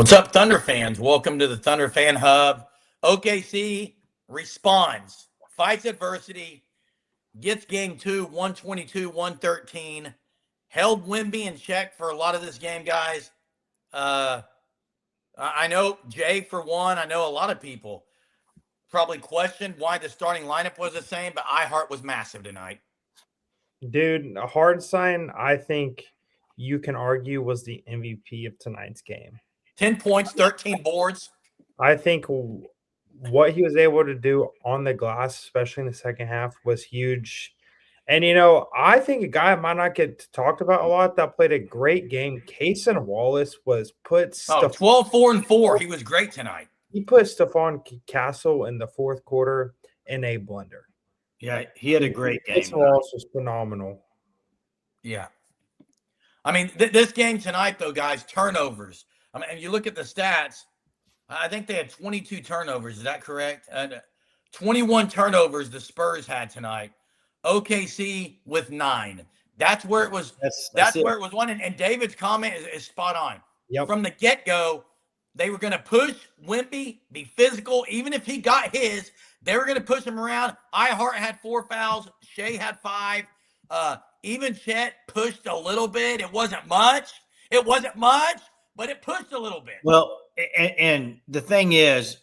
What's up, Thunder fans? Welcome to the Thunder Fan Hub. OKC responds, fights adversity, gets game two, 122-113, held Wemby in check for a lot of this game, guys. I know Jay, for one, I know a lot of people probably questioned why the starting lineup was the same, but iHeart was massive tonight. Dude, Hartenstein, I think you can argue, was the MVP of tonight's game. 10 points, 13 boards. I think what he was able to do on the glass, especially in the second half, was huge. And, I think a guy might not get talked about a lot that played a great game. Cason Wallace was 12, 4, and 4. He was great tonight. He put Stephon Castle in the fourth quarter in a blender. Yeah, he had a great game. Cason Wallace was phenomenal. Yeah. I mean, this game tonight, though, guys, turnovers. I mean, if you look at the stats, I think they had 22 turnovers. Is that correct? 21 turnovers the Spurs had tonight. OKC with 9. That's where it was. That's where it was won. And David's comment is spot on. Yep. From the get-go, they were going to push Wemby, be physical. Even if he got his, they were going to push him around. iHeart had 4 fouls. Shai had 5. Even Chet pushed a little bit. It wasn't much. But it pushed a little bit. Well, and the thing is,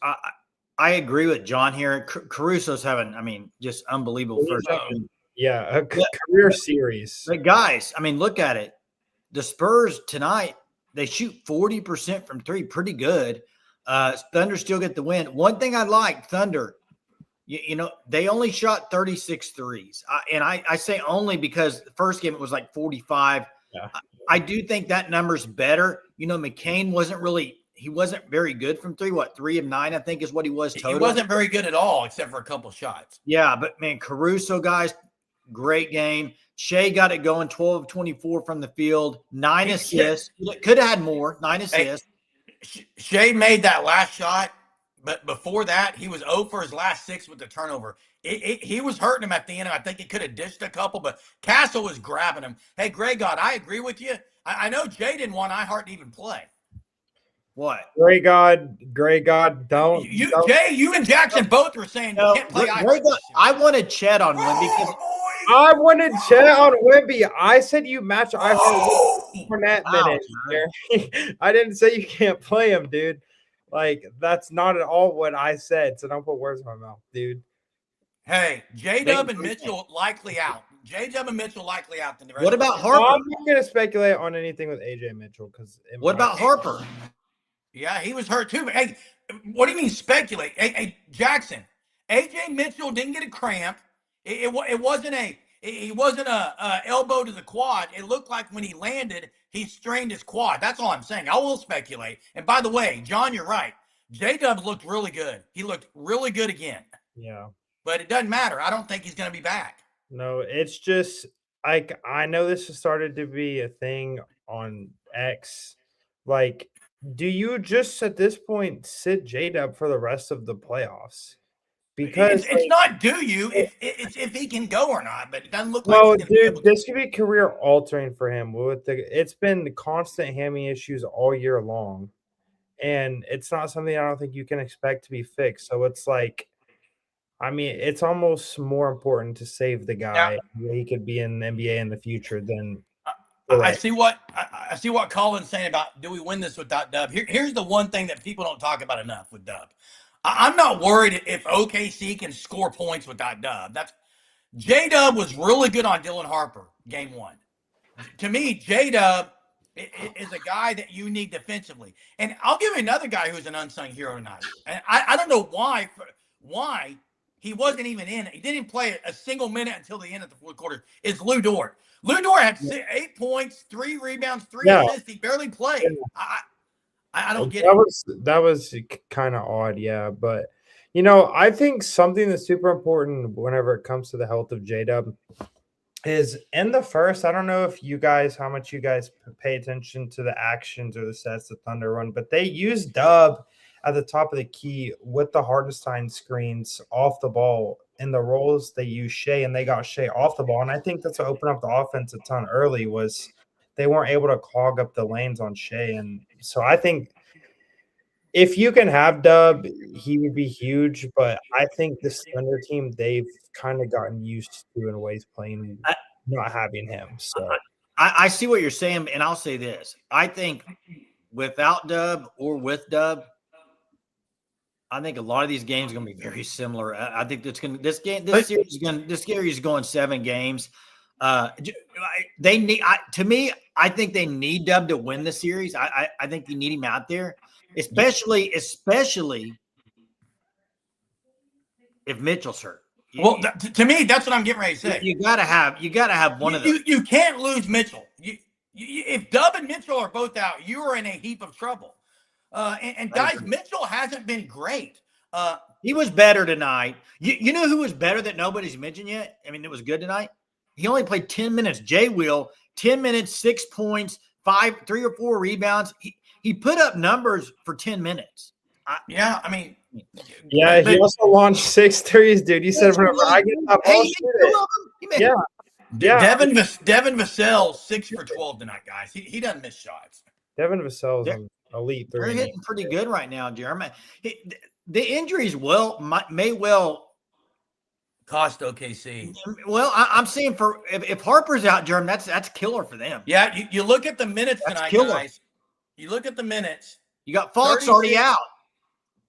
I agree with John here. Caruso's having, just unbelievable first game. Yeah, a career series. But guys, look at it. The Spurs tonight, they shoot 40% from three, pretty good. Thunder still get the win. One thing I like, Thunder, they only shot 36 threes. I say only because the first game it was like 45. Yeah. I do think that number's better. McCain wasn't very good from three. 3 of 9, I think, is what he was total. He wasn't very good at all, except for a couple shots. Yeah, but man, Caruso, guys, great game. Shai got it going, 12 of 24 from the field, 9 assists. Could have had more, 9 assists. Shai made that last shot, but before that, he was 0 for his last 6 with the turnover. He was hurting him at the end. I think he could have dished a couple, but Castle was grabbing him. Hey, Grey God, I agree with you. I know Jay didn't want iHeart to even play. What? Grey God, don't. Jay, you and Jackson both were saying you can't play iHeart. I wanted Chet on one because I wanted Chet on Wemby. I said you match iHeart for that minute. I didn't say you can't play him, dude. Like, that's not at all what I said. So don't put words in my mouth, dude. Hey, J-Dub and Mitchell likely out. J-Dub and Mitchell likely out. What about Harper? I'm not going to speculate on anything with AJ Mitchell. What about Harper? Yeah, he was hurt too. But hey, what do you mean speculate? Hey, Jackson, AJ Mitchell didn't get a cramp. It wasn't a elbow to the quad. It looked like when he landed, he strained his quad. That's all I'm saying. I will speculate. And by the way, John, you're right. J-Dub looked really good. He looked really good again. Yeah. But it doesn't matter. I don't think he's going to be back. No, it's just I know this has started to be a thing on X. Like, do you just at this point sit J-Dub for the rest of the playoffs? Because it's not do you it's if he can go or not, but it doesn't look like. No, dude, this could be career altering for him. It's been constant hammy issues all year long, and it's not something I don't think you can expect to be fixed. So it's like, it's almost more important to save the guy. Yeah. He could be in the NBA in the future than. I see what Colin's saying about, do we win this without Dub? Here's the one thing that people don't talk about enough with Dub. I'm not worried if OKC can score points without Dub. J-Dub was really good on Dylan Harper game 1. To me, J-Dub is a guy that you need defensively. And I'll give you another guy who's an unsung hero tonight. And I don't know why he wasn't even in. He didn't play a single minute until the end of the fourth quarter. Is Lou Dort. Lou Dort had 8 points, 3 rebounds, 3 assists. He barely played. I don't get it. That was kind of odd, yeah. But, I think something that's super important whenever it comes to the health of J-Dub is in the first. I don't know how much you guys pay attention to the actions or the sets the Thunder run, but they use Dub at the top of the key with the Hartenstein screens off the ball. In the roles, they use Shai, and they got Shai off the ball. And I think that's what opened up the offense a ton early was they weren't able to clog up the lanes on Shai. And so I think if you can have Dub, he would be huge. But I think this Thunder team, they've kind of gotten used to in ways playing I, not having him. So I see what you're saying, and I'll say this: I think without Dub or with Dub, I think a lot of these games are going to be very similar. I think this series is going 7 games. They need to me. I think they need Dub to win the series. I think you need him out there, especially if Mitchell's hurt. Well, to me, that's what I'm getting ready to say. You gotta have one of those. You can't lose Mitchell. If Dub and Mitchell are both out, you are in a heap of trouble. And guys, Mitchell hasn't been great. He was better tonight. You know who was better that nobody's mentioned yet? I mean, it was good tonight. He only played 10 minutes. Jay Will, 10 minutes, 6 points, 3 or 4 rebounds. He put up numbers for 10 minutes. He also launched 6 threes, dude. He said, "Whenever I get up, I'll shoot it." Devin Vassell 6 for 12 tonight, guys. He doesn't miss shots. Devin Vassell's an elite 3. They're hitting pretty good right now, Jeremy. The injuries may well cost OKC. Well, I'm saying if Harper's out, Jeremy, that's killer for them. Yeah, you look at the minutes tonight, guys. You look at the minutes. You got Fox already out.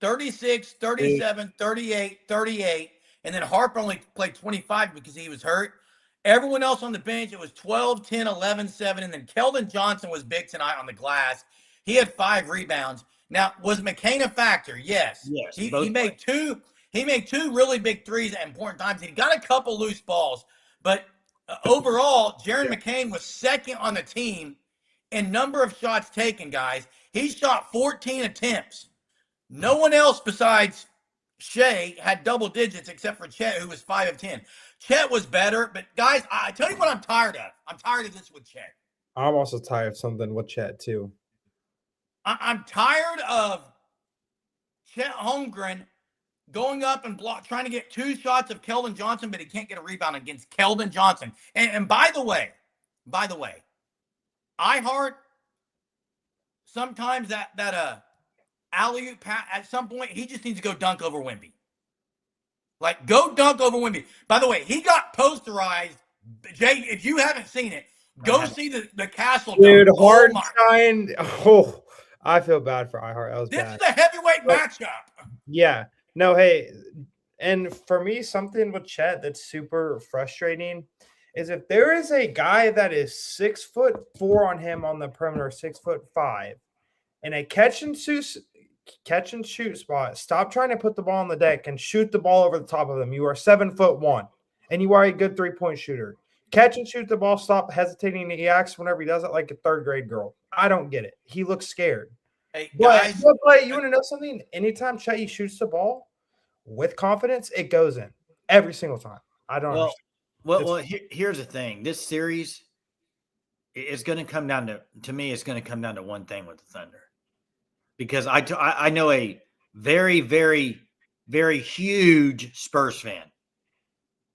36, 37, 38, 38. And then Harper only played 25 because he was hurt. Everyone else on the bench, it was 12, 10, 11, 7. And then Keldon Johnson was big tonight on the glass. He had 5 rebounds. Now, was McCain a factor? Yes. He made two really big threes at important times. He got a couple loose balls. But overall, Jaren McCain was second on the team in number of shots taken, guys. He shot 14 attempts. No one else besides Shai had double digits except for Chet, who was 5 of 10. Chet was better, but guys, I tell you what I'm tired of. I'm tired of this with Chet. I'm also tired of something with Chet, too. I'm tired of Chet Holmgren going up and trying to get 2 shots of Keldon Johnson, but he can't get a rebound against Keldon Johnson. And by the way, iHeart, sometimes that alley-oop at some point, he just needs to go dunk over Wemby. Like, go dunk over Wemby. By the way, he got posterized. Jay, if you haven't seen it, go see the Castle dunk. Dude, Hartenstein. Oh, I feel bad for iHeart. That was bad. This is a heavyweight matchup. Yeah. No, hey, and for me, something with Chet that's super frustrating is if there is a guy that is 6'4" on him on the perimeter, 6'5", and a catch and shoot spot, stop trying to put the ball on the deck and shoot the ball over the top of them. You are 7'1", and you are a good 3-point shooter. Catch and shoot the ball, stop hesitating. He acts whenever he does it like a 3rd grade girl. I don't get it. He looks scared. Hey, guys. But you want to know something? Anytime Chet shoots the ball with confidence, it goes in every single time. I don't understand. Well, here's the thing. This series is going to come down to me, it's going to come down to one thing with the Thunder. Because I know a very, very, very huge Spurs fan.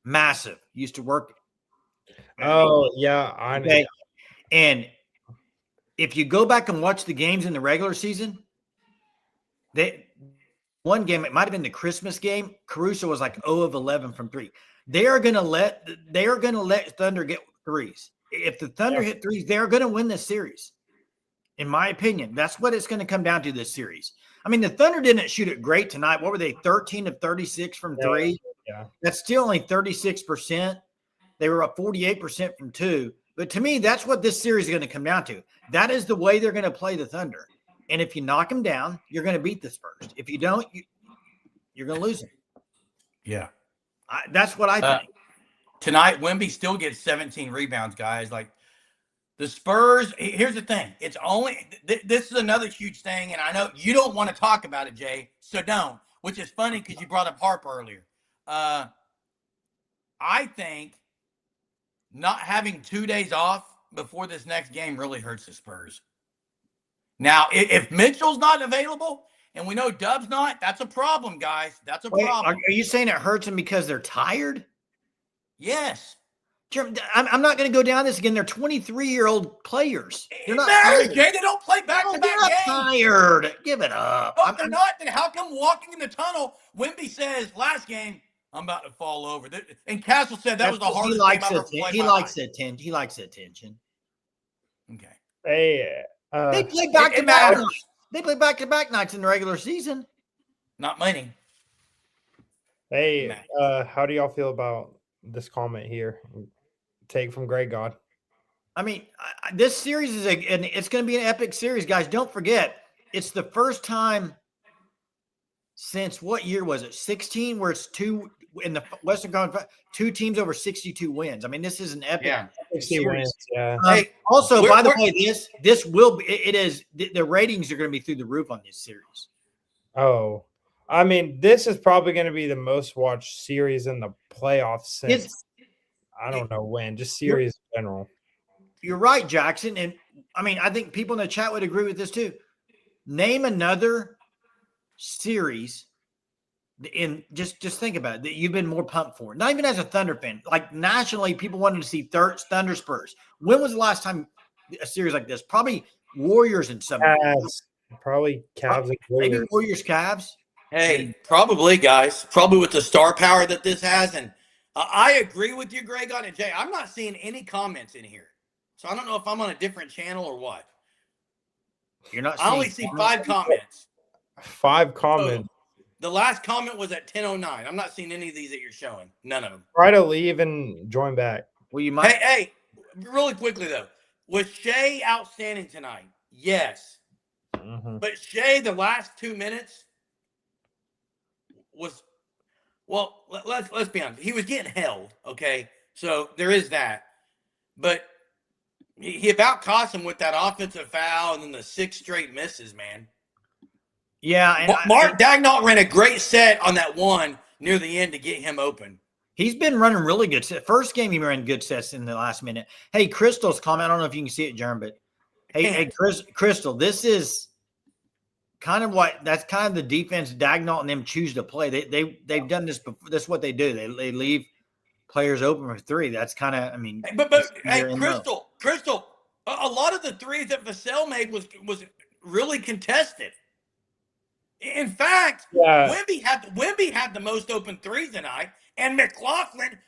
Massive. Used to work. Oh, yeah. I know. Okay. And if you go back and watch the games in the regular season, one game, it might have been the Christmas game, Caruso was like 0 of 11 from 3. They are going to let Thunder get threes. If the Thunder hit threes, they're going to win this series. In my opinion, that's what it's going to come down to this series. I mean, the Thunder didn't shoot it great tonight. What were they, 13 of 36 from 3? Yeah. That's still only 36%. They were up 48% from 2. But to me, that's what this series is going to come down to. That is the way they're going to play the Thunder. And if you knock them down, you're going to beat the Spurs. If you don't, you're going to lose them. Yeah. That's what I think. Tonight, Wemby still gets 17 rebounds, guys. Like, the Spurs, here's the thing. It's only this is another huge thing, and I know you don't want to talk about it, Jay, so don't, which is funny because you brought up Harper earlier. I think not having 2 days off before this next game really hurts the Spurs. Now, if Mitchell's not available, and we know Dub's not, that's a problem, guys. That's a problem. Are you saying it hurts them because they're tired? Yes. I'm not going to go down this again. They're 23-year-old players. They're not Mary, tired. Jay, they don't play They're back-to-back not games. tired. Give it up. Oh, they're not. Then how come walking in the tunnel, Wemby says last game, I'm about to fall over. And Castle said that was the hardest game I've ever played. He likes attention. He likes attention. Okay. They play back-to-back. They play back-to-back nights in the regular season. Not many. Hey, how do y'all feel about this comment here? Take from Greg God. I mean, this series is and it's going to be an epic series, guys. Don't forget, it's the first time since what year was it? 16, where it's two in the Western Conference, 2 teams over 62 wins. I mean, this is an epic series. Yeah. Hey, also, by the way, this will be. It is the ratings are going to be through the roof on this series. Oh, I mean, this is probably going to be the most watched series in the playoffs since I don't know when. Just series in general. You're right, Jackson, and I mean, I think people in the chat would agree with this too. Name another series, just think about it, that you've been more pumped for. Not even as a Thunder fan, like nationally, people wanted to see Thunder Spurs. When was the last time a series like this? Probably Warriors and some. Probably Cavs and Warriors. Maybe Warriors, Cavs. Hey, probably, guys. Probably with the star power that this has. And I agree with you, Greg, on it. Jay, I'm not seeing any comments in here. So I don't know if I'm on a different channel or what. You're not. I only see 5 comments. 5 comments. So the last comment was at 10:09. I'm not seeing any of these that you're showing. None of them. Try to leave and join back. Well, you might. Hey, really quickly though, was Shai outstanding tonight? Yes. Mm-hmm. But Shai, the last 2 minutes was, well, let's be honest. He was getting held. Okay, so there is that. But he about cost him with that offensive foul and then the 6 straight misses, man. Yeah, and Mark Daignault ran a great set on that one near the end to get him open. He's been running really good sets. First game, he ran good sets in the last minute. Hey, Crystal's comment. I don't know if you can see it, Jerm, but hey, Crystal, this is kind of that's kind of the defense Daignault and them choose to play. They've done this before. That's what they do. They leave players open for 3. That's kind of, I mean. But hey, Crystal, a lot of the threes that Vassell made was really contested. In fact, Wemby had the most open threes tonight, and McLaughlin,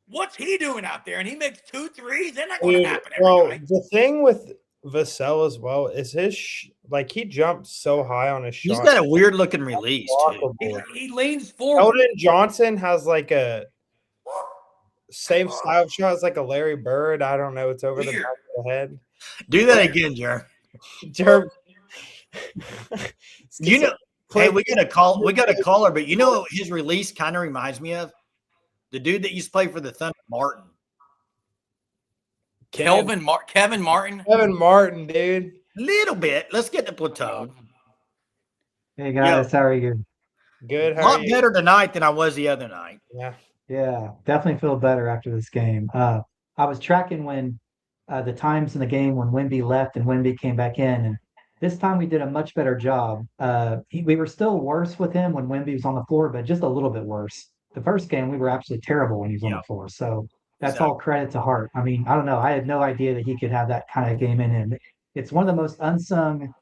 what's he doing out there? And he makes 2 threes. They're not going to happen every night. The thing with Vassell as well is he jumped so high on his shot. He's got a weird looking release too. He leans forward. Eldon Johnson has like a same style shot as like a Larry Bird. I don't know. It's over the back of the head. Do that again, Jerm. You know, hey, we got a caller, but you know what his release kind of reminds me of? The dude that used to play for the Thunder, Martin. Kevin Martin. Kevin Martin, dude. Little bit. Let's get to Plateau. Hey guys, how are you? Good. A lot better tonight than I was the other night. Yeah, definitely feel better after this game. I was tracking when the times in the game when Wemby left and Wemby came back in, and this time we did a much better job. We were still worse with him when Wemby was on the floor, but just a little bit worse. The first game we were absolutely terrible when he was on the floor. So that's all credit to Hart. I mean, I don't know. I had no idea that he could have that kind of game in him. It's one of the most unsung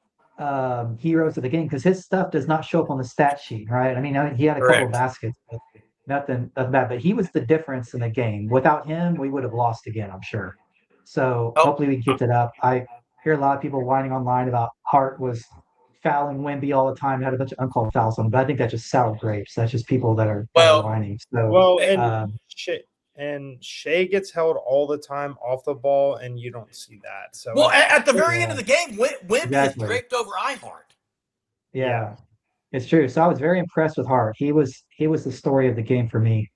heroes of the game because his stuff does not show up on the stat sheet, right? I mean, he had a couple of baskets, but nothing bad. But he was the difference in the game. Without him, we would have lost again, I'm sure. So hopefully we keep it up. I hear a lot of people whining online about Hart was fouling Wemby all the time and had a bunch of uncalled fouls on him, but I think that's just sour grapes. That's just people that are whining. So, and Shai gets held all the time off the ball, and you don't see that. So, at the very end of the game, Wemby is draped over Ihart. Yeah, it's true. So I was very impressed with Hart. He was the story of the game for me.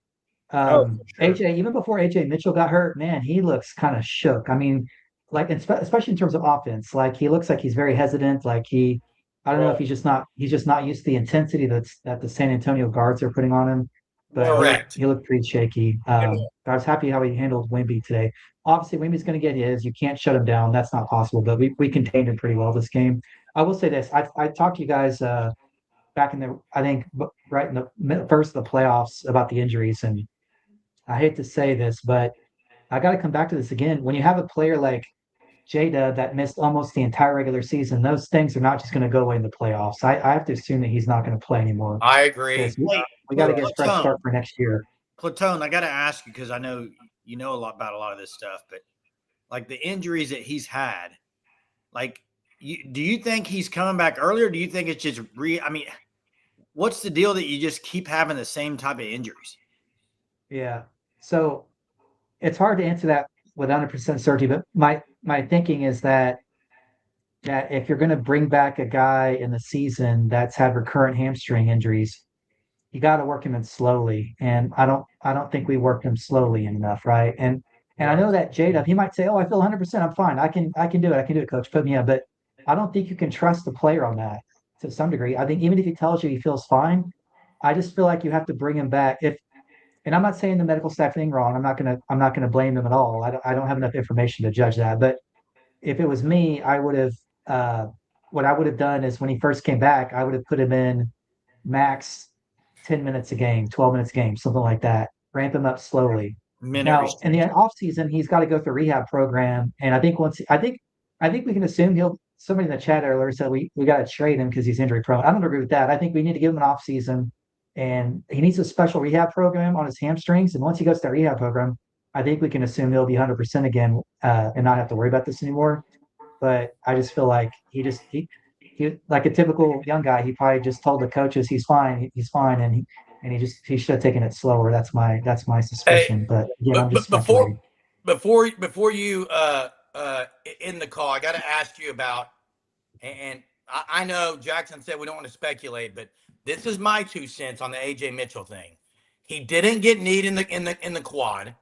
For sure. AJ, even before AJ Mitchell got hurt, man, he looks kind of shook. I mean, like especially in terms of offense, like he looks like he's very hesitant. Like I don't know if he's just not used to the intensity that the San Antonio guards are putting on him. But he looked pretty shaky. I was happy how he handled Wemby today. Obviously, Wemby's going to get his. You can't shut him down. That's not possible. But we contained him pretty well this game. I will say this. I talked to you guys back in the, I think, right in the first of the playoffs about the injuries. And I hate to say this, but I got to come back to this again. When you have a player like Jada that missed almost the entire regular season, those things are not just going to go away in the playoffs. I have to assume that he's not going to play anymore I agree. because we, Hey, we got to get a fresh Platone, start for next year. Platone, I got to ask you because I know you know a lot about a lot of this stuff, but like the injuries that he's had, like, do you think he's coming back earlier? Do you think it's just I mean, what's the deal that you just keep having the same type of injuries? Yeah. So it's hard to answer that with 100% certainty, but my thinking is that if you're going to bring back a guy in the season that's had recurrent hamstring injuries, you got to work him in slowly. And I don't think we worked him slowly enough, right? And I know that Jada, he might say, "Oh, I feel 100%. I'm fine. I can do it. I can do it, coach. Put me up." But I don't think you can trust the player on that to some degree. I think even if he tells you he feels fine, I just feel like you have to bring him back. If and I'm not saying the medical staff thing wrong. I'm not gonna blame them at all. I don't have enough information to judge that. But if it was me, I would have what I would have done is when he first came back, I would have put him in max 10 minutes a game, 12 minutes a game, something like that. Ramp him up slowly. Minute Now, in the restriction. off season, he's got to go through a rehab program. And I think we can assume somebody in the chat earlier said we got to trade him because he's injury prone. I don't agree with that. I think we need to give him an off season and he needs a special rehab program on his hamstrings. And once he goes to that rehab program, I think we can assume he'll be 100% again and not have to worry about this anymore. But I just feel like he like a typical young guy. He probably just told the coaches he's fine, he's fine, and he should have taken it slower. That's my Hey, suspicion. But again, I'm just but before speculating. before you in the call, I got to ask you about, and I know Jackson said we don't want to speculate, but this is my 2 cents on the AJ Mitchell thing. He didn't get kneed in the quad,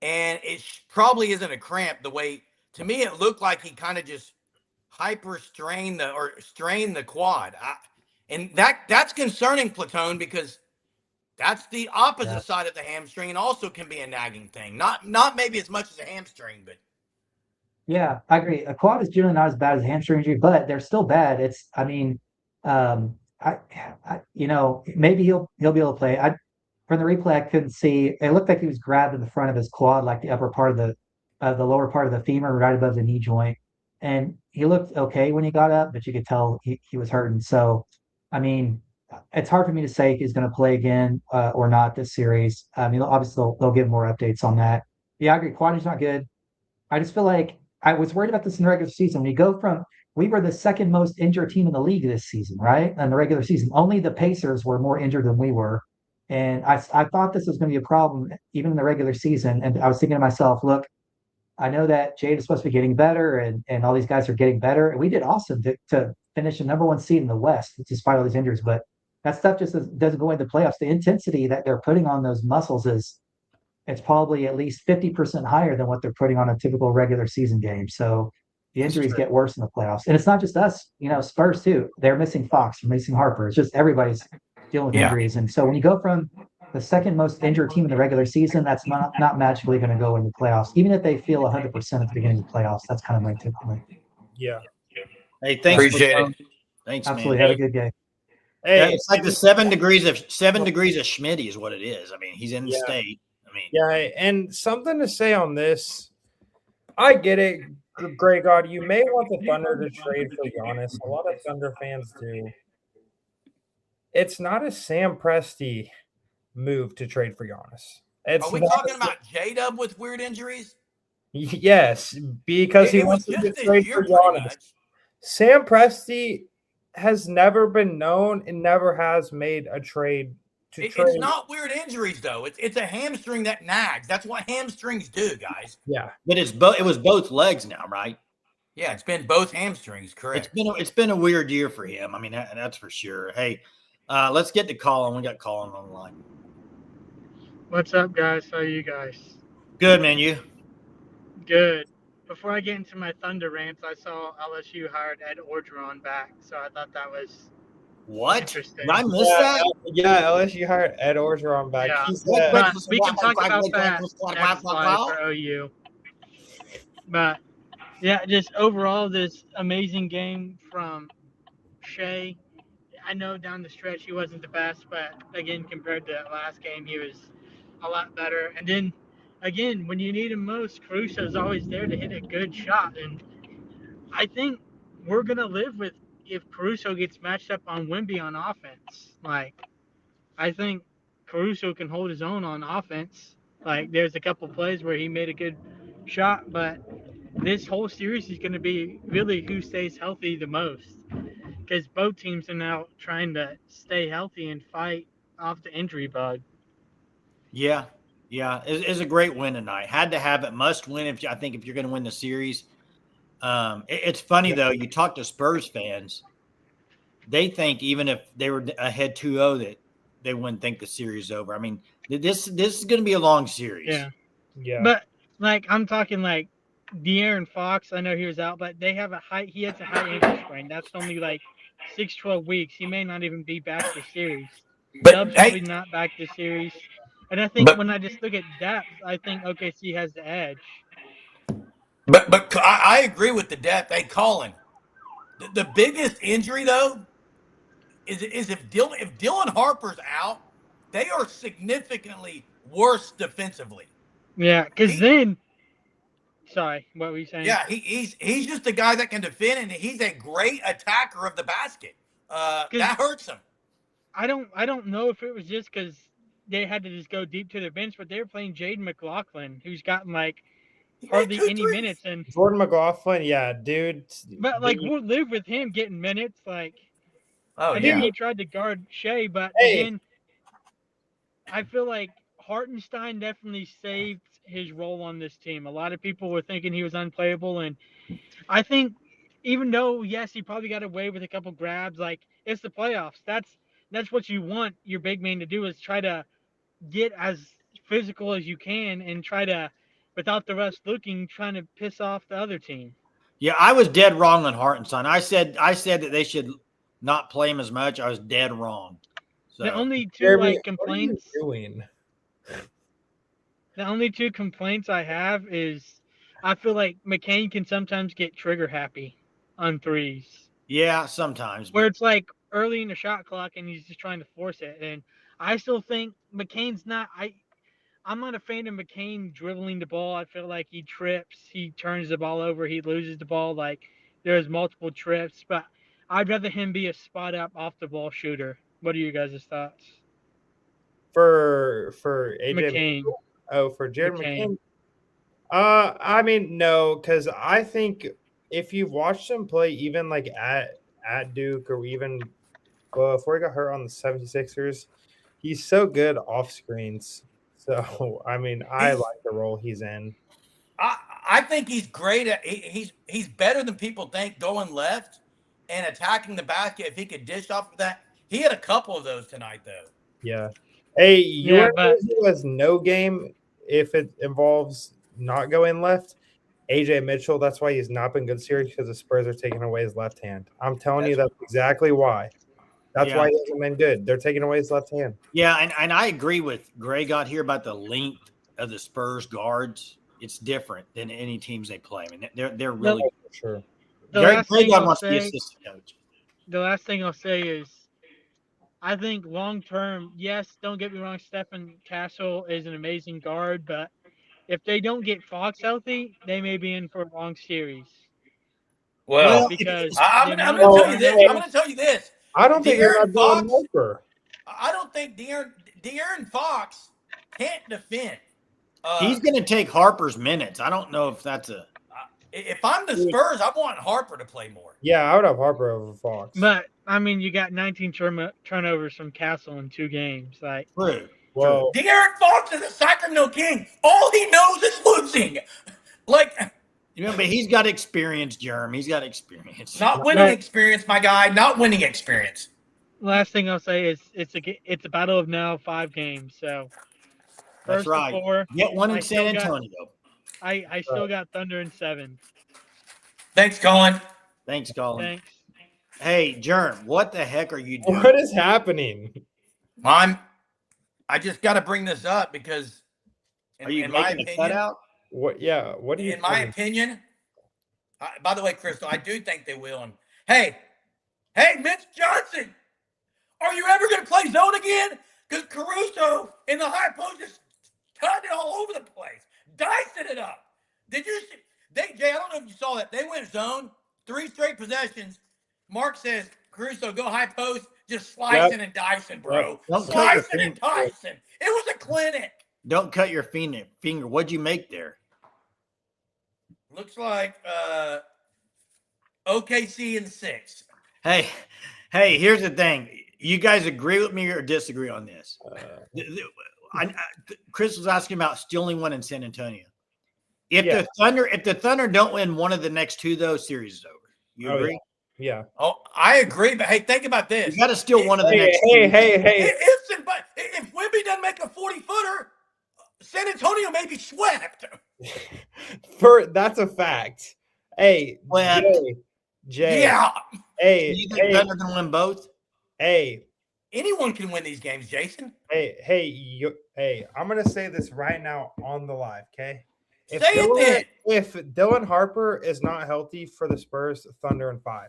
and it probably isn't a cramp. The way to me it looked like he kind of just hyper strained the quad, and that's concerning, Platone, because that's the Yeah. opposite side of the hamstring, and also can be a nagging thing. Not maybe as much as a hamstring, but Yeah, I agree. A quad is generally not as bad as a hamstring injury, but they're still bad. I mean, I, maybe he'll be able to play. From the replay, I couldn't see. It looked like he was grabbed in the front of his quad, like the upper part of the lower part of the femur, right above the knee joint. And he looked okay when he got up, but you could tell he was hurting. So, I mean, it's hard for me to say if he's going to play again or not this series. I mean, obviously they'll give more updates on that. Yeah, I agree. Quad is not good. I just feel like I was worried about this in the regular season. We were the second most injured team in the league this season, right? In the regular season, only the Pacers were more injured than we were. And I thought this was going to be a problem even in the regular season. And I was thinking to myself, look, I know that Jade is supposed to be getting better and all these guys are getting better. And we did awesome to finish the number one seed in the West, despite all these injuries. But that stuff just doesn't go into the playoffs. The intensity that they're putting on those muscles it's probably at least 50% higher than what they're putting on a typical regular season game. So the injuries get worse in the playoffs. And it's not just us, Spurs too. They're missing Fox, they're missing Harper. It's just everybody's dealing with yeah. injuries. And so when you go from the second most injured team in the regular season, that's not magically going to go in the playoffs. Even if they feel 100% at the beginning of the playoffs, that's kind of my typical. Yeah. Hey, thanks, Appreciate Platone. it. Thanks, Absolutely. man. Have a good game. Hey, It's like the 7 degrees of Schmitty is what it is. I mean, he's in the Yeah. state. I mean, yeah, and something to say on this. I get it, Grey God. You may want the Thunder to trade for Giannis. A lot of Thunder fans do. It's not a Sam Presti move to trade for Giannis. Are It's we not. talking about J-Dub with weird injuries? Yes, because he It was wants to just get this trade year, for pretty Giannis. much. Sam Presti has never been known and never has made a trade to trade. It's not weird injuries though. It's a hamstring that nags. That's what hamstrings do, guys. Yeah. but it was both legs now, right? Yeah, it's been both hamstrings, correct? It's been a weird year for him. I mean, that's for sure. Hey, let's get to Colin. We got Colin on the line. What's up, guys? How are you guys? Good, man. You? Good. Before I get into my Thunder rants, I saw LSU hired Ed Orgeron back, so I thought that was What? interesting. Did I miss that? Yeah, LSU hired Ed Orgeron back. Yeah. He said, But we can talk about that next slide for OU. But yeah, just overall, this amazing game from Shai. I know down the stretch he wasn't the best, but again, compared to last game, he was a lot better. And then, again, when you need him most, Caruso's always there to hit a good shot. And I think we're going to live with if Caruso gets matched up on Wemby on offense. Like, I think Caruso can hold his own on offense. Like, there's a couple plays where he made a good shot, but this whole series is going to be really who stays healthy the most, because both teams are now trying to stay healthy and fight off the injury bug. Yeah. Yeah. It's a great win tonight. Had to have it. Must win if you're going to win the series. It's funny, though. You talk to Spurs fans. They think even if they were ahead 2-0 that they wouldn't think the series is over. I mean, this is going to be a long series. Yeah. Yeah. But, like, I'm talking, like, De'Aaron Fox, I know he was out, but he has a high ankle sprain. That's only, like, 6-12 weeks. He may not even be back this series. But Dub's hey, probably not back this series. And I think but when I just look at depth, I think OKC has the edge. but I agree with the depth. Hey, Colin, the biggest injury though is if Dylan Harper's out, they are significantly worse defensively. Yeah, because He- then – sorry, what were you saying? Yeah, he's just a guy that can defend, and he's a great attacker of the basket. That hurts him. I don't know if it was just because they had to just go deep to their bench, but they were playing Jaden McLaughlin, who's gotten like hardly any minutes. And Jordan McLaughlin, yeah, dude. but like we'll live with him getting minutes. Like Oh I yeah. think he tried to guard Shai, but Hey. again, I feel like Hartenstein definitely saved his role on this team. A lot of people were thinking he was unplayable, and I think even though yes, he probably got away with a couple grabs, like it's the playoffs. That's what you want your big man to do, is try to get as physical as you can and try to, without the rest looking, trying to piss off the other team. Yeah, I was dead wrong on Hartenstein. I said that they should not play him as much. I was dead wrong. So The only two Jeremy, complaints. what are you doing? The only two complaints I have is I feel like McCain can sometimes get trigger happy on threes. Yeah, sometimes. Where it's like early in the shot clock and he's just trying to force it. And I still think McCain's not. I'm not a fan of McCain dribbling the ball. I feel like he trips, he turns the ball over, he loses the ball. Like there's multiple trips, but I'd rather him be a spot up off the ball shooter. What are you guys' thoughts? For AJ McCain. For Jared McCain. McCain. I mean, no, because I think if you've watched him play even like at Duke or even before he got hurt on the 76ers, he's so good off screens. So I mean, I like the role he's in. I think he's great at he's better than people think going left and attacking the basket. If he could dish off of that, he had a couple of those tonight though. Yeah. Hey, Yeah, but was no game if it involves not going left. AJ Mitchell, that's why he's not been good series, because the Spurs are taking away his left hand. I'm telling you, that's exactly why. That's why he hasn't been good. They're taking away his left hand. Yeah, and I agree with Greg out here about the length of the Spurs guards. It's different than any teams they play. I mean, they're really for sure. The Greg last thing I'll wants to be say- assistant coach. The last thing I'll say is, I think long term, yes, don't get me wrong, Stephen Castle is an amazing guard, but if they don't get Fox healthy, they may be in for a long series. Well, because I'm the going to tell you amount this. of I'm going to tell you this. I don't think they're De'Aaron not doing Fox- Moker. I don't think De'Aaron Fox can't defend. He's going to take Harper's minutes. I don't know if that's a. If I'm the Spurs, I want Harper to play more. Yeah, I would have Harper over Fox. But I mean, you got 19 turnovers from Castle in 2 games. Like, True. Well, De'Aaron Fox is a Sacramento King. All he knows is losing. Like, but he's got experience, Jeremy. He's got experience. not winning experience, my guy. Not winning experience. last thing I'll say is it's a battle of now 5 games. So That's first right. to 4. Get one in I San still got- Antonio. I still got Thunder in 7. Thanks, Colin. Thanks, Colin. Thanks. Hey, Jerm, what the heck are you doing? what is happening? I just got to bring this up because, Are you in my making a opinion, cutout? What? Yeah. What do you? in my opinion, by the way, Crystal, I do think they will. And hey, Mitch Johnson, are you ever going to play zone again? Because Caruso in the high post is cutting it all over the place, dicing it up. Did you see? Jay, I don't know if you saw that. They went zone, 3 straight possessions. Mark says, Caruso, go high post, just slicing and dicing, bro. Don't cut your Slicing and dicing. It was a clinic. Don't cut your finger. What'd you make there? Looks like OKC in 6. Hey, here's the thing. You guys agree with me or disagree on this? Chris was asking about still only one in San Antonio. If the Thunder don't win one of the next 2, those series is over. You agree? Yeah. Oh, I agree. But hey, think about this. You got to steal one of the next. Hey. If Wemby doesn't make a 40-footer, San Antonio may be swept. That's a fact. Hey, Jay. Yeah. Hey, you think Thunder gonna win both? Hey. Anyone can win these games, Jason. Hey, I'm gonna say this right now on the live, okay? If Dylan Harper is not healthy for the Spurs, Thunder in 5.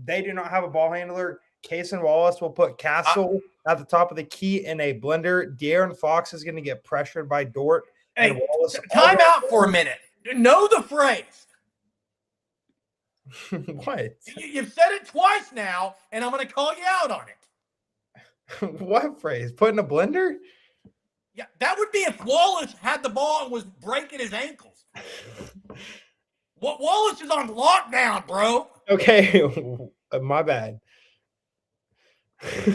They do not have a ball handler. Case and Wallace will put Castle at the top of the key in a blender. De'Aaron Fox is going to get pressured by Dort. Hey, time out for a minute. Know the phrase. What? You've said it twice now, and I'm going to call you out on it. What phrase? Put in a blender? Yeah, that would be if Wallace had the ball and was breaking his ankles. Wallace is on lockdown, bro. Okay, my bad.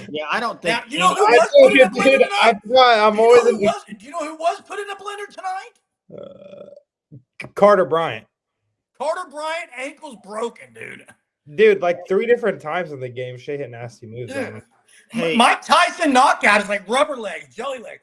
Yeah, I don't think. Now, you know who was put in the blender tonight? Do you know who was put in the blender tonight? Carter Bryant. Carter Bryant, ankles broken, dude. Dude, like 3 different times in the game, Shai hit nasty moves on him. Hey. Mike Tyson knockout is like rubber legs, jelly legs.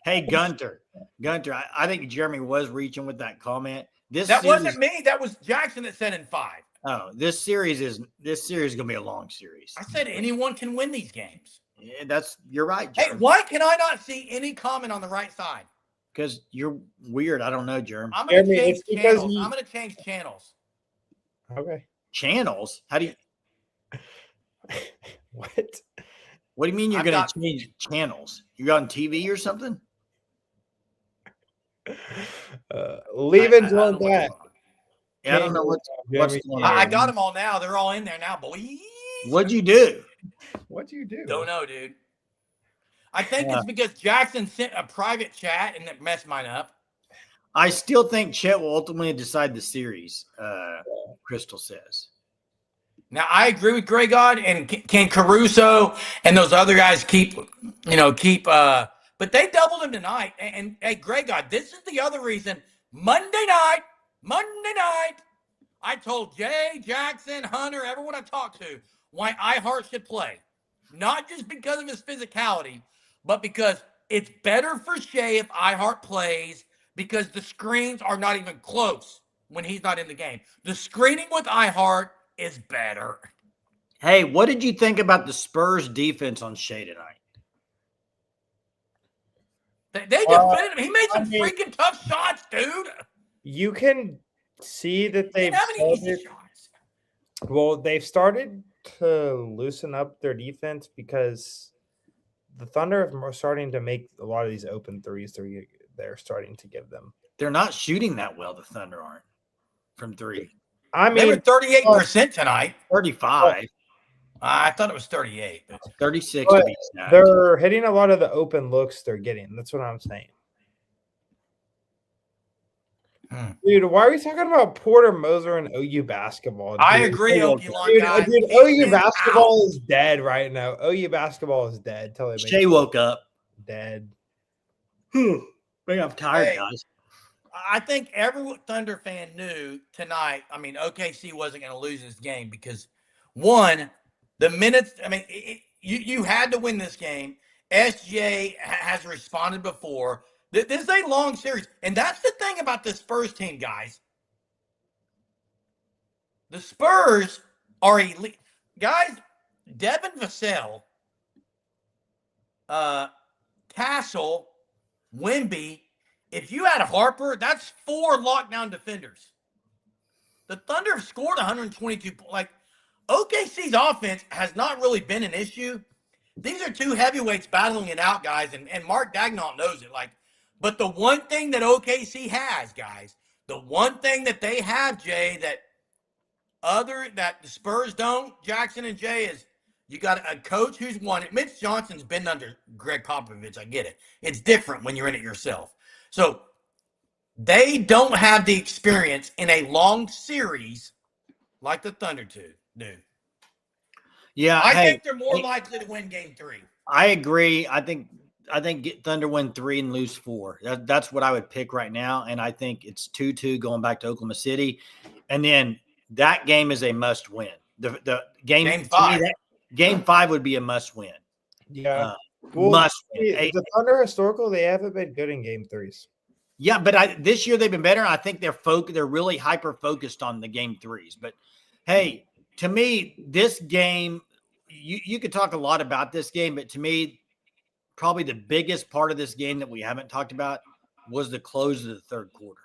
Hey, Gunter, I think Jeremy was reaching with that comment. Wasn't me. That was Jackson that said in 5. Oh, this series is gonna be a long series. I said anyone can win these games. Yeah, you're right, Jeremy. Hey, why can I not see any comment on the right side? Because you're weird. I don't know, Jeremy. I'm gonna change channels. I'm gonna change channels. Okay. Channels? How do you? What? What do you mean you're going to change channels? You're on TV or something? Leave it on that. Yeah, I don't know what's going on. I got them all now. They're all in there now, boy. What'd you do? What'd you do? Don't know, dude. I think it's because Jackson sent a private chat and it messed mine up. I still think Chet will ultimately decide the series, Crystal says. Now, I agree with Grey God, and can Caruso and those other guys keep, but they doubled him tonight. And hey, Grey God, this is the other reason. Monday night, I told Jay, Jackson, Hunter, everyone I talked to, why iHeart should play. Not just because of his physicality, but because it's better for Shai if iHeart plays, because the screens are not even close when he's not in the game. The screening with iHeart is better. Hey, what did you think about the Spurs defense on Shai tonight? They defended him. He made some freaking tough shots, dude. You can see that they've started to loosen up their defense because the Thunder are starting to make a lot of these open threes they're starting to give them. They're not shooting that well, the Thunder aren't, from 3. I mean, they were 38% tonight. 35. I thought it was 38. 36 to be exact. They're hitting a lot of the open looks they're getting. That's what I'm saying. Dude, why are we talking about Porter Moser and OU basketball? Dude? I agree, dude, OU basketball is dead right now. OU basketball is dead. Tell me. Shai woke up. Dead. I'm tired, guys. I think every Thunder fan knew tonight, OKC wasn't going to lose this game because, one, the minutes, you had to win this game. SJ has responded before. This is a long series. And that's the thing about the Spurs team, guys. The Spurs are elite. Guys, Devin Vassell, Castle, Wemby, if you had Harper, that's 4 lockdown defenders. The Thunder have scored 122 points. Like, OKC's offense has not really been an issue. These are two heavyweights battling it out, guys, and Mark Dagnall knows it. But the one thing that OKC has, guys, the one thing that they have, Jay, that the Spurs don't, Jackson and Jay, is you got a coach who's won it. Mitch Johnson's been under Greg Popovich. I get it. It's different when you're in it yourself. So they don't have the experience in a long series like the Thunder do. Yeah, I think they're more likely to win Game 3. I agree. I think Thunder win 3 and lose 4. That's what I would pick right now, and I think it's 2-2 going back to Oklahoma City, and then that game is a must win. The game 5. Game 5 would be a must win. Yeah, must win. The Thunder historical, they haven't been good in Game 3s. Yeah, but this year they've been better. I think they're really hyper focused on the Game 3s. But hey, to me, this game, you could talk a lot about this game, but to me, probably the biggest part of this game that we haven't talked about was the close of the third quarter.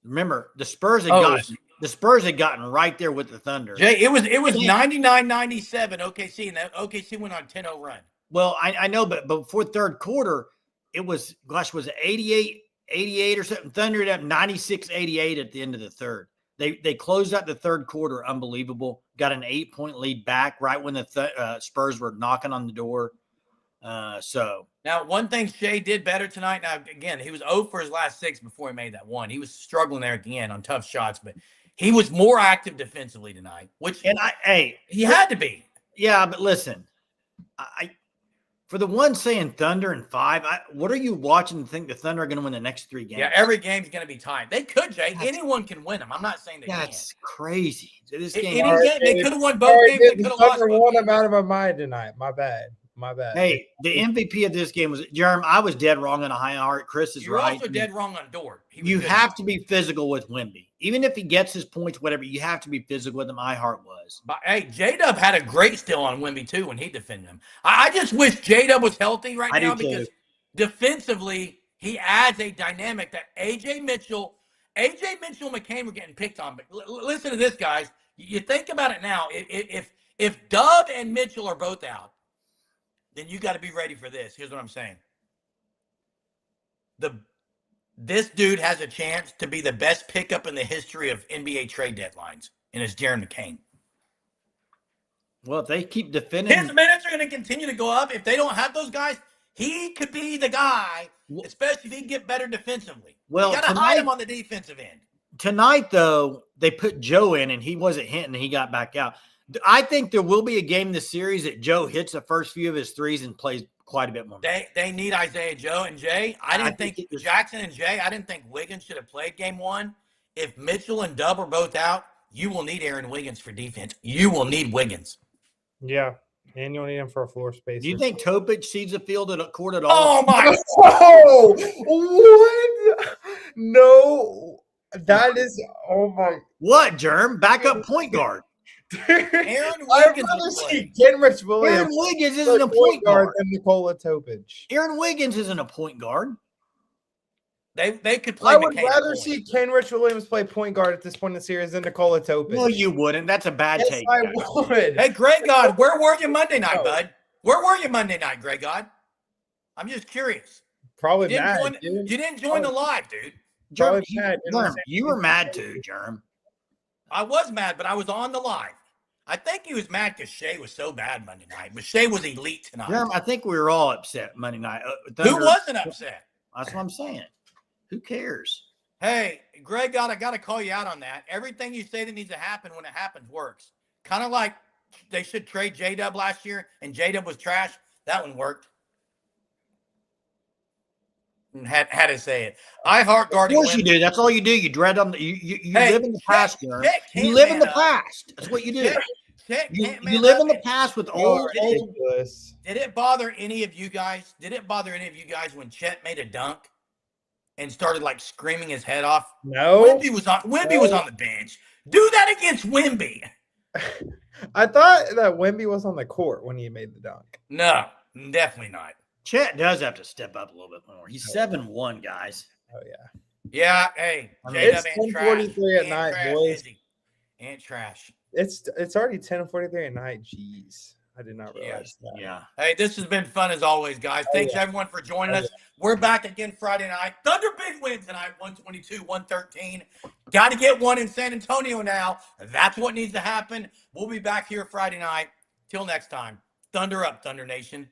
Remember, the Spurs had gotten right there with the Thunder. Jay, it was 99-97 OKC, and that OKC went on a 10-0 run. Well, I know, but before third quarter, it was, was it 88 or something? Thunder ended up 96-88 at the end of the third. They closed out the third quarter, unbelievable. Got an 8-point lead back right when the Spurs were knocking on the door. So now, one thing Shai did better tonight. Now, again, he was 0 for his last 6 before he made that one. He was struggling there at the end on tough shots, but he was more active defensively tonight. He had to be. Yeah, but listen, for the one saying Thunder in 5, what are you watching and think the Thunder are going to win the next 3 games? Yeah, every game's going to be tied. They could, Jay. Anyone can win them. I'm not saying they can't. That's crazy. This game, they could have won both games. They could have lost both games. I'm out of my mind tonight. My bad. Hey, the MVP of this game was Jerem. I was dead wrong on a high heart. Chris is right. You're also dead wrong on Dort. You have to be physical with Wemby. Even if he gets his points, whatever, you have to be physical with him. iHeart was. But hey, J-Dub had a great steal on Wemby too when he defended him. I just wish J-Dub was healthy right now because defensively he adds a dynamic that AJ Mitchell, McCain were getting picked on. But listen to this, guys. You think about it now. If Dub and Mitchell are both out, then you got to be ready for this. Here's what I'm saying. This dude has a chance to be the best pickup in the history of NBA trade deadlines, and it's Jaren McCain. Well, if they keep defending, his minutes are going to continue to go up. If they don't have those guys, he could be the guy, especially if he can get better defensively. Well, you got to hide him on the defensive end. Tonight, though, they put Joe in, and he wasn't hitting, and he got back out. I think there will be a game in this series that Joe hits the first few of his threes and plays quite a bit more. They need Isaiah Joe and Jay. I didn't think Jackson and Jay. I didn't think Wiggins should have played game 1. If Mitchell and Dub are both out, you will need Aaron Wiggins for defense. You will need Wiggins. Yeah, and you'll need him for a floor space. Do you think Topic sees the field at court at all? Oh my! Oh, what? No, that is. Oh my! What, Germ? Backup point guard. Aaron Wiggins. Kenrich Williams. Aaron Wiggins isn't a point guard. And Nikola Topic. Aaron Wiggins isn't a point guard. They could play. I would rather see Kenrich Williams play point guard at this point in the series than Nikola Topic. No, you wouldn't. That's a bad take. I would. Hey, Greg God, where were you Monday night, bud? Where were you Monday night, Greg God? I'm just curious. Probably mad. You didn't join the live, dude. Germ, you were mad too, Germ. I was mad, but I was on the live. I think he was mad because Shai was so bad Monday night, but Shai was elite tonight. Germ, I think we were all upset Monday night. Who wasn't upset? That's what I'm saying. Who cares? Hey, Greg, I got to call you out on that. Everything you say that needs to happen when it happens works. Kind of like they should trade J-Dub last year, and J-Dub was trash. That one worked. Had to say it. I heart guarding. Of course you do. That's all you do. You dread on the. You live in the past, Germ. You live in the past. That's what you do. You live in the past with old. Did it bother any of you guys? When Chet made a dunk and started like screaming his head off? No. Wemby was on the bench. Do that against Wemby. I thought that Wemby was on the court when he made the dunk. No, definitely not. Chet does have to step up a little bit more. He's 7'1", guys. Oh yeah. Yeah. Hey, it's 10:43 at night, boys. And trash. It's already 10:43 at night. Jeez. I did not Yeah. realize that. Yeah. Hey, this has been fun as always, guys. Thanks everyone for joining us. We're back again Friday night. Thunder big win tonight, 122-113. Got to get one in San Antonio now. That's what needs to happen. We'll be back here Friday night. Till next time. Thunder up, Thunder Nation.